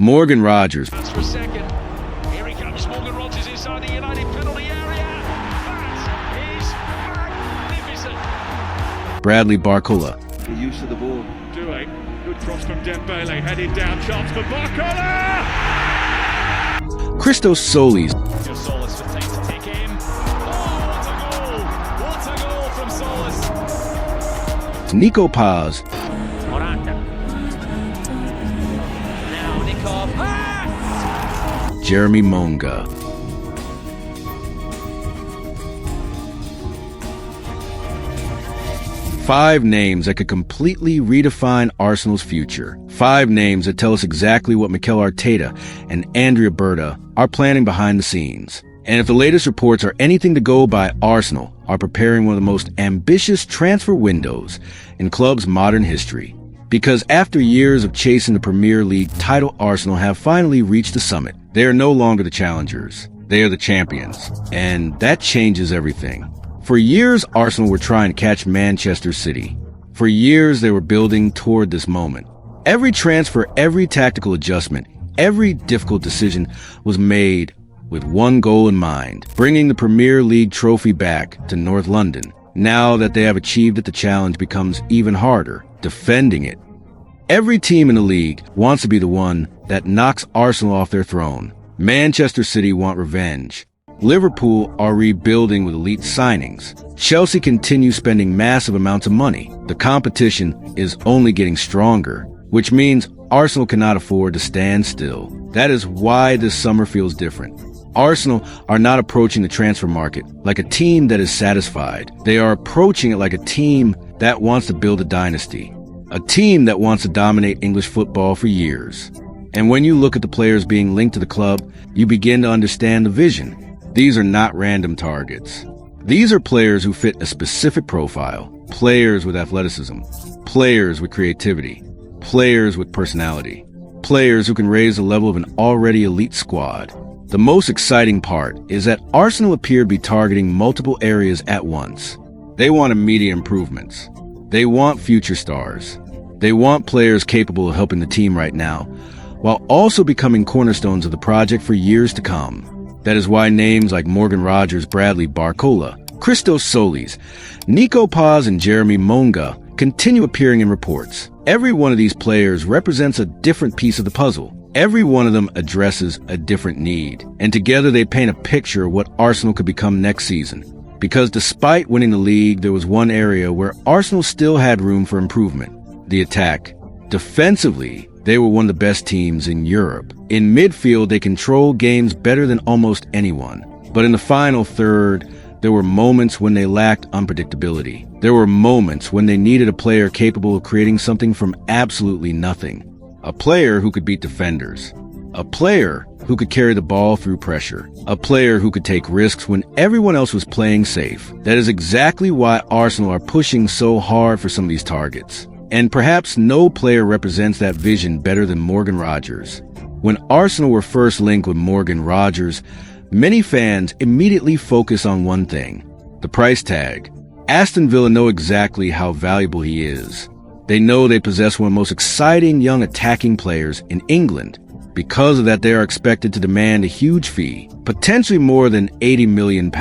Morgan Rogers. For a second. Here he comes, Morgan Rogers inside the United penalty area. That is magnificent. Bradley Barcola. The use of the ball. Doing. Good cross from Dembele, headed down, chance for Barcola. Christos Tzolis. Tzolis for Tate to take him. Oh, what a goal! What a goal from Tzolis. Nico Paz. Now Nico pass. Jeremy Monga. Five names that could completely redefine Arsenal's future. Five names that tell us exactly what Mikel Arteta and Andrea Berta are planning behind the scenes. And if the latest reports are anything to go by, Arsenal are preparing one of the most ambitious transfer windows in club's modern history. Because after years of chasing the Premier League title, Arsenal have finally reached the summit. They are no longer the challengers. They are the champions. And that changes everything. For years, Arsenal were trying to catch Manchester City. For years, they were building toward this moment. Every transfer, every tactical adjustment, every difficult decision was made with one goal in mind: bringing the Premier League trophy back to North London. Now that they have achieved it, the challenge becomes even harder: defending it. Every team in the league wants to be the one that knocks Arsenal off their throne. Manchester City want revenge. Liverpool are rebuilding with elite signings. Chelsea continues spending massive amounts of money. The competition is only getting stronger, which means Arsenal cannot afford to stand still. That is why this summer feels different. Arsenal are not approaching the transfer market like a team that is satisfied. They are approaching it like a team that wants to build a dynasty. A team that wants to dominate English football for years. And when you look at the players being linked to the club, you begin to understand the vision. These are not random targets. These are players who fit a specific profile. Players with athleticism. Players with creativity. Players with personality. Players who can raise the level of an already elite squad. The most exciting part is that Arsenal appear to be targeting multiple areas at once. They want immediate improvements. They want future stars. They want players capable of helping the team right now, while also becoming cornerstones of the project for years to come. That is why names like Morgan Rogers, Bradley Barcola, Christos Tzolis, Nico Paz, and Jeremy Monga continue appearing in reports. Every one of these players represents a different piece of the puzzle. Every one of them addresses a different need. And together they paint a picture of what Arsenal could become next season. Because despite winning the league, there was one area where Arsenal still had room for improvement: the attack. Defensively, they were one of the best teams in Europe. In midfield, they controlled games better than almost anyone. But in the final third, there were moments when they lacked unpredictability. There were moments when they needed a player capable of creating something from absolutely nothing. A player who could beat defenders. A player who could carry the ball through pressure. A player who could take risks when everyone else was playing safe. That is exactly why Arsenal are pushing so hard for some of these targets. And perhaps no player represents that vision better than Morgan Rogers. When Arsenal were first linked with Morgan Rogers, many fans immediately focus on one thing: the price tag. Aston Villa know exactly how valuable he is. They know they possess one of the most exciting young attacking players in England. Because of that, they are expected to demand a huge fee, potentially more than £80 million,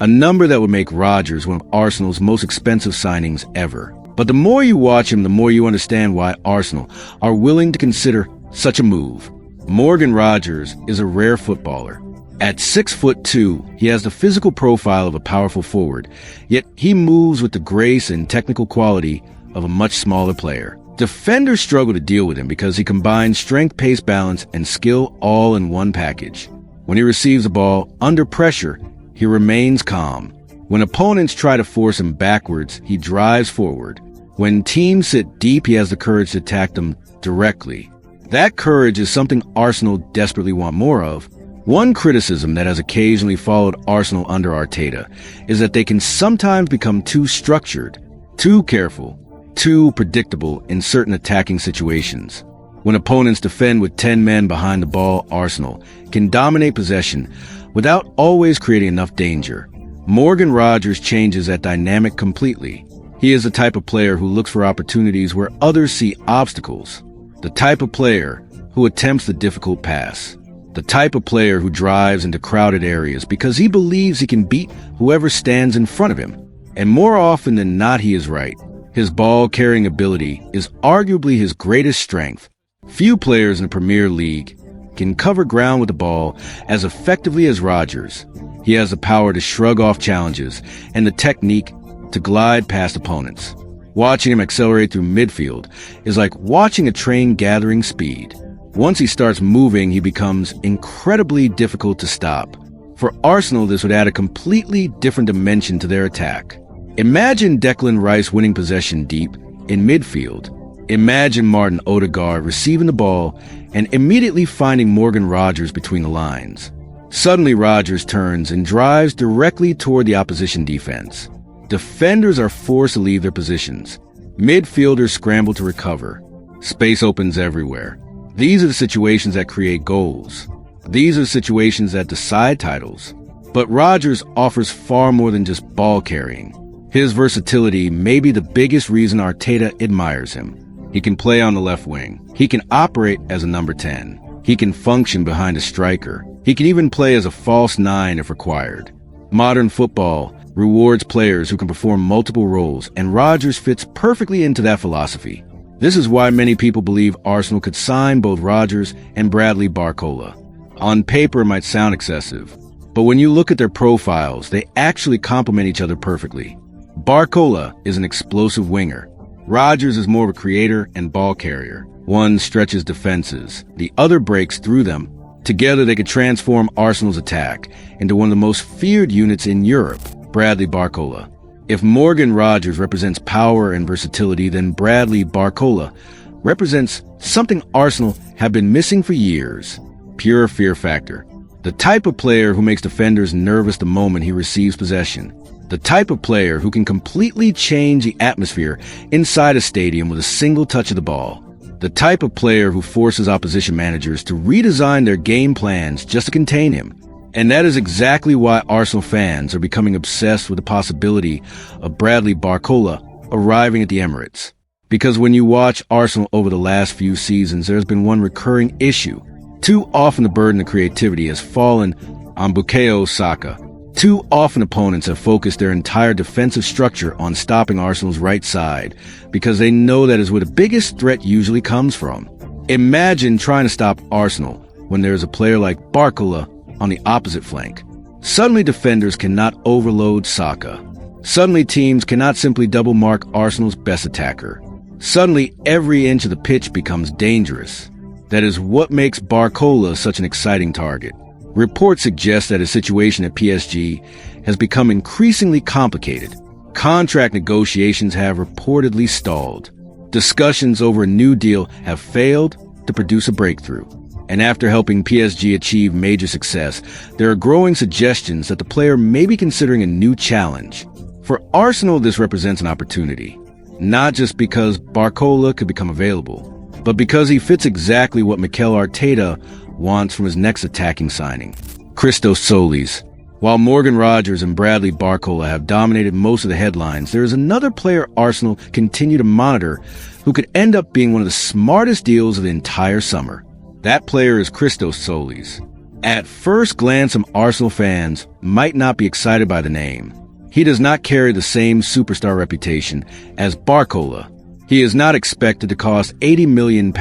a number that would make Rogers one of Arsenal's most expensive signings ever. But the more you watch him, the more you understand why Arsenal are willing to consider such a move. Morgan Rogers is a rare footballer. At 6'2", he has the physical profile of a powerful forward, yet he moves with the grace and technical quality of a much smaller player. Defenders struggle to deal with him because he combines strength, pace, balance, and skill all in one package. When he receives the ball under pressure, he remains calm. When opponents try to force him backwards, he drives forward. When teams sit deep, he has the courage to attack them directly. That courage is something Arsenal desperately want more of. One criticism that has occasionally followed Arsenal under Arteta is that they can sometimes become too structured, too careful, too predictable in certain attacking situations. When opponents defend with 10 men behind the ball, Arsenal can dominate possession without always creating enough danger. Morgan Rogers changes that dynamic completely. He is the type of player who looks for opportunities where others see obstacles. The type of player who attempts the difficult pass. The type of player who drives into crowded areas because he believes he can beat whoever stands in front of him. And more often than not, he is right. His ball-carrying ability is arguably his greatest strength. Few players in the Premier League can cover ground with the ball as effectively as Rodgers. He has the power to shrug off challenges and the technique to glide past opponents. Watching him accelerate through midfield is like watching a train gathering speed. Once he starts moving, he becomes incredibly difficult to stop. For Arsenal, this would add a completely different dimension to their attack. Imagine Declan Rice winning possession deep in midfield. Imagine Martin Odegaard receiving the ball and immediately finding Morgan Rodgers between the lines. Suddenly, Rodgers turns and drives directly toward the opposition defense. Defenders are forced to leave their positions. Midfielders scramble to recover. Space opens everywhere. These are the situations that create goals. These are the situations that decide titles. But Rodgers offers far more than just ball carrying. His versatility may be the biggest reason Arteta admires him. He can play on the left wing. He can operate as a number 10. He can function behind a striker. He can even play as a false 9 if required. Modern football rewards players who can perform multiple roles, and Rodgers fits perfectly into that philosophy. This is why many people believe Arsenal could sign both Rodgers and Bradley Barcola. On paper, it might sound excessive, but when you look at their profiles, they actually complement each other perfectly. Barcola is an explosive winger. Rodgers is more of a creator and ball carrier. One stretches defenses, the other breaks through them. Together, they could transform Arsenal's attack into one of the most feared units in Europe, Bradley Barcola. If Morgan Rodgers represents power and versatility, then Bradley Barcola represents something Arsenal have been missing for years: pure fear factor. The type of player who makes defenders nervous the moment he receives possession. The type of player who can completely change the atmosphere inside a stadium with a single touch of the ball. The type of player who forces opposition managers to redesign their game plans just to contain him. And that is exactly why Arsenal fans are becoming obsessed with the possibility of Bradley Barcola arriving at the Emirates. Because when you watch Arsenal over the last few seasons, there's been one recurring issue. Too often the burden of creativity has fallen on Bukayo Saka. Too often opponents have focused their entire defensive structure on stopping Arsenal's right side because they know that is where the biggest threat usually comes from. Imagine trying to stop Arsenal when there's a player like Barcola on the opposite flank. Suddenly defenders cannot overload Saka. Suddenly teams cannot simply double mark Arsenal's best attacker. Suddenly every inch of the pitch becomes dangerous. That is what makes Barcola such an exciting target. Reports suggest that his situation at PSG has become increasingly complicated. Contract negotiations have reportedly stalled. Discussions over a new deal have failed to produce a breakthrough. And after helping PSG achieve major success, there are growing suggestions that the player may be considering a new challenge. For Arsenal, this represents an opportunity. Not just because Barcola could become available, but because he fits exactly what Mikel Arteta wants from his next attacking signing: Christos Tzolis. While Morgan Rodgers and Bradley Barcola have dominated most of the headlines, there is another player Arsenal continue to monitor who could end up being one of the smartest deals of the entire summer. That player is Christos Tzolis. At first glance, some Arsenal fans might not be excited by the name. He does not carry the same superstar reputation as Barcola. He is not expected to cost £80 million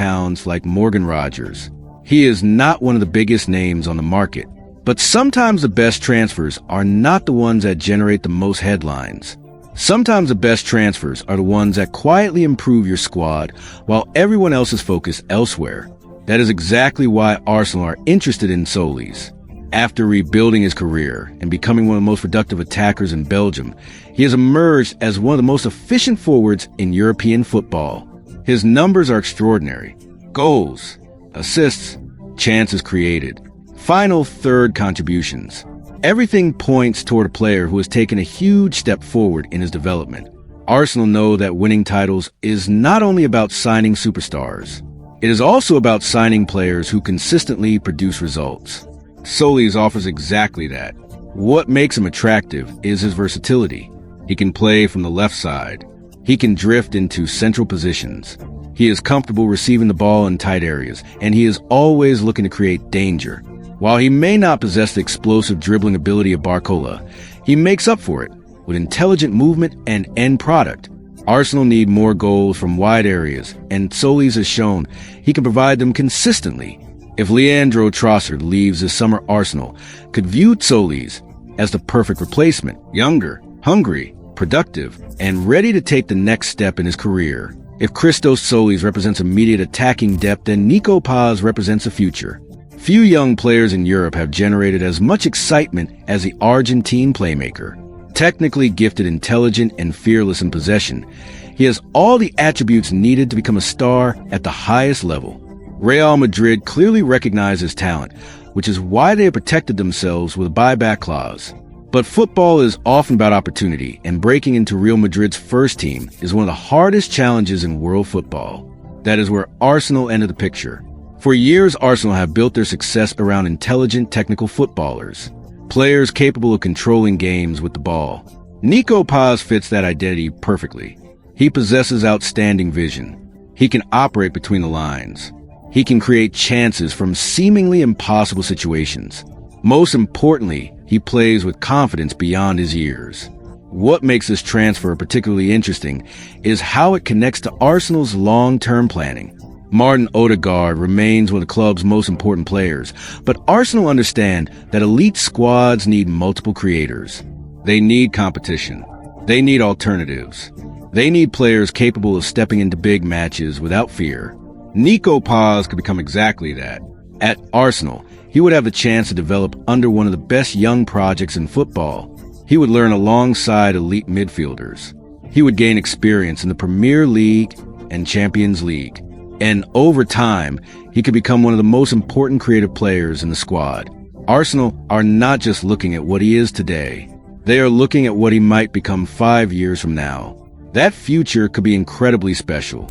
like Morgan Rodgers. He is not one of the biggest names on the market. But sometimes the best transfers are not the ones that generate the most headlines. Sometimes the best transfers are the ones that quietly improve your squad while everyone else is focused elsewhere. That is exactly why Arsenal are interested in Tzolis. After rebuilding his career and becoming one of the most productive attackers in Belgium, he has emerged as one of the most efficient forwards in European football. His numbers are extraordinary. Goals, assists, chances created, final third contributions. Everything points toward a player who has taken a huge step forward in his development. Arsenal know that winning titles is not only about signing superstars. It is also about signing players who consistently produce results. Tzolis offers exactly that. What makes him attractive is his versatility. He can play from the left side. He can drift into central positions. He is comfortable receiving the ball in tight areas, and he is always looking to create danger. While he may not possess the explosive dribbling ability of Barcola, he makes up for it with intelligent movement and end product. Arsenal need more goals from wide areas, and Tzolis has shown he can provide them consistently. If Leandro Trossard leaves this summer, Arsenal could view Tzolis as the perfect replacement, younger, hungry, productive, and ready to take the next step in his career. If Christos Tzolis represents immediate attacking depth, then Nico represents the future. Few young players in Europe have generated as much excitement as the Argentine playmaker. Technically gifted, intelligent, and fearless in possession, he has all the attributes needed to become a star at the highest level. Real Madrid clearly recognizes his talent, which is why they have protected themselves with a buyback clause. But football is often about opportunity, and breaking into Real Madrid's first team is one of the hardest challenges in world football. That is where Arsenal entered the picture. For years, Arsenal have built their success around intelligent, technical footballers, players capable of controlling games with the ball. Nico fits that identity perfectly. He possesses outstanding vision. He can operate between the lines. He can create chances from seemingly impossible situations. Most importantly, he plays with confidence beyond his years. What makes this transfer particularly interesting is how it connects to Arsenal's long-term planning. Martin Odegaard remains one of the club's most important players, but Arsenal understand that elite squads need multiple creators. They need competition. They need alternatives. They need players capable of stepping into big matches without fear. Nico could become exactly that. At Arsenal, he would have the chance to develop under one of the best young projects in football. He would learn alongside elite midfielders. He would gain experience in the Premier League and Champions League. And over time, he could become one of the most important creative players in the squad. Arsenal are not just looking at what he is today. They are looking at what he might become 5 years from now. That future could be incredibly special.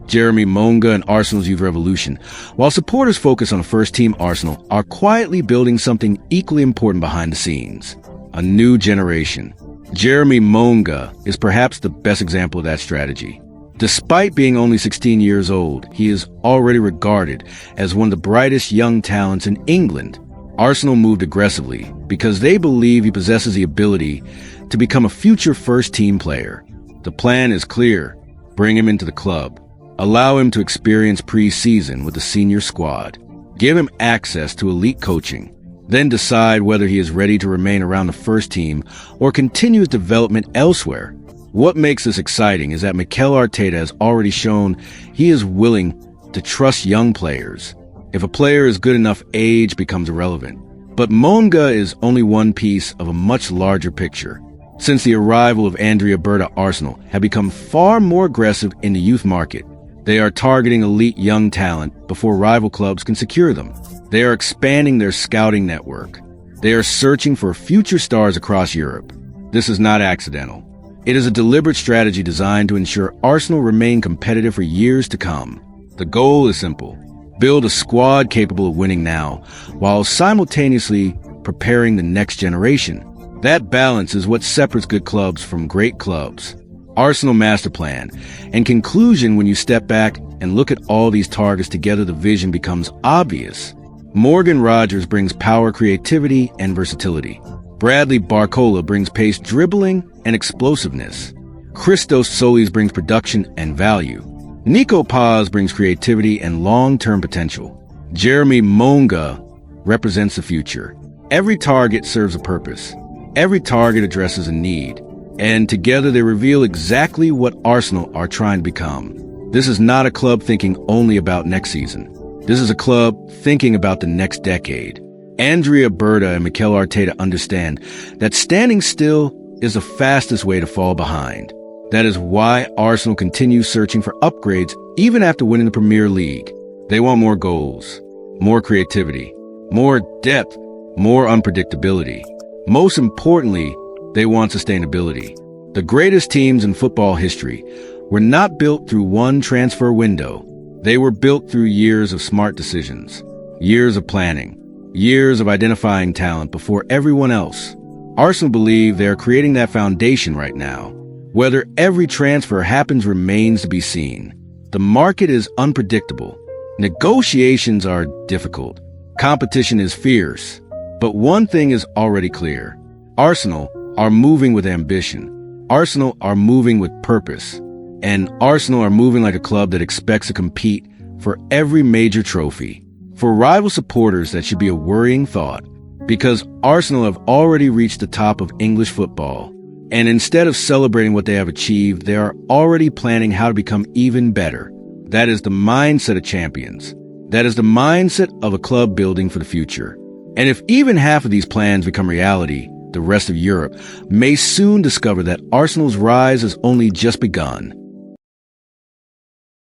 Jeremy Monga and Arsenal's youth revolution, while supporters focus on a first-team Arsenal, are quietly building something equally important behind the scenes. A new generation. Jeremy Monga is perhaps the best example of that strategy. Despite being only 16 years old, he is already regarded as one of the brightest young talents in England. Arsenal moved aggressively because they believe he possesses the ability to become a future first-team player. The plan is clear. Bring him into the club. Allow him to experience pre-season with the senior squad. Give him access to elite coaching. Then decide whether he is ready to remain around the first team or continue his development elsewhere. What makes this exciting is that Mikel Arteta has already shown he is willing to trust young players. If a player is good enough, age becomes irrelevant. But Monga is only one piece of a much larger picture. Since the arrival of Andrea, Berta, Arsenal have become far more aggressive in the youth market. They are targeting elite young talent before rival clubs can secure them. They are expanding their scouting network. They are searching for future stars across Europe. This is not accidental. It is a deliberate strategy designed to ensure Arsenal remain competitive for years to come. The goal is simple. Build a squad capable of winning now, while simultaneously preparing the next generation. That balance is what separates good clubs from great clubs. Arsenal master plan. In conclusion, when you step back and look at all these targets together, the vision becomes obvious. Morgan Rogers brings power, creativity, and versatility. Bradley Barcola brings pace, dribbling, and explosiveness. Christos Tzolis brings production and value. Nico brings creativity and long-term potential. Jeremy Monga represents the future. Every target serves a purpose. Every target addresses a need. And together they reveal exactly what Arsenal are trying to become. This is not a club thinking only about next season. This is a club thinking about the next decade. Andrea, Berta, and Mikel Arteta understand that standing still is the fastest way to fall behind. That is why Arsenal continues searching for upgrades even after winning the Premier League. They want more goals, more creativity, more depth, more unpredictability. Most importantly, they want sustainability. The greatest teams in football history were not built through one transfer window. They were built through years of smart decisions, years of planning, years of identifying talent before everyone else. Arsenal believe they are creating that foundation right now. Whether every transfer happens remains to be seen. The market is unpredictable. Negotiations are difficult. Competition is fierce. But one thing is already clear. Arsenal are moving with ambition. Arsenal are moving with purpose. And Arsenal are moving like a club that expects to compete for every major trophy. For rival supporters, that should be a worrying thought, because Arsenal have already reached the top of English football. And instead of celebrating what they have achieved, they are already planning how to become even better. That is the mindset of champions. That is the mindset of a club building for the future. And if even half of these plans become reality, the rest of Europe may soon discover that Arsenal's rise has only just begun.